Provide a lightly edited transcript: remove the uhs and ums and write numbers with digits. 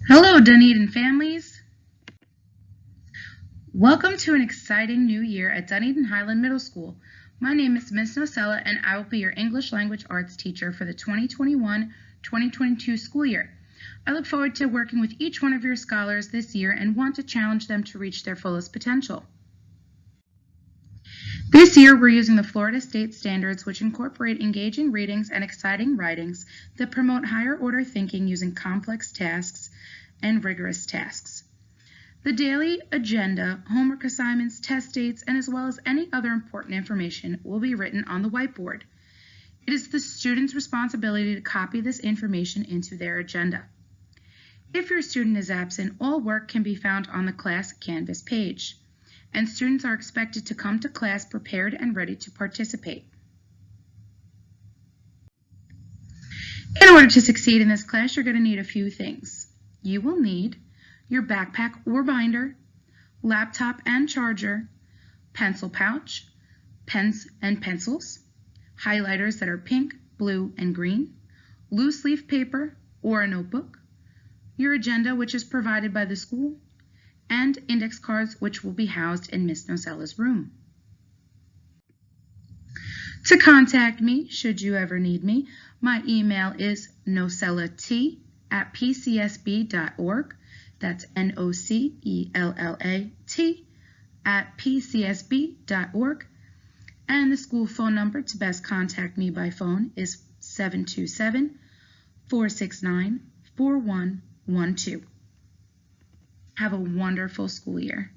Hello, Dunedin families. Welcome to an exciting new year at Dunedin Highland Middle School. My name is Miss Nocella, and I will be your English Language Arts teacher for the 2021-2022 school year. I look forward to working with each one of your scholars this year and want to challenge them to reach their fullest potential. This year, we're using the Florida State Standards, which incorporate engaging readings and exciting writings that promote higher order thinking using complex tasks and rigorous tasks. The daily agenda, homework assignments, test dates, and as well as any other important information will be written on the whiteboard. It is the student's responsibility to copy this information into their agenda. If your student is absent, all work can be found on the class Canvas page, and students are expected to come to class prepared and ready to participate. In order to succeed in this class, you're going to need a few things. You will need your backpack or binder, laptop and charger, pencil pouch, pens and pencils, highlighters that are pink, blue, and green, loose leaf paper or a notebook, your agenda, which is provided by the school, and index cards, which will be housed in Miss Nocella's room. To contact me, should you ever need me, my email is nocellat@pcsb.org. That's NOCELLAT@pcsb.org. And the school phone number to best contact me by phone is 727-469-4112. Have a wonderful school year.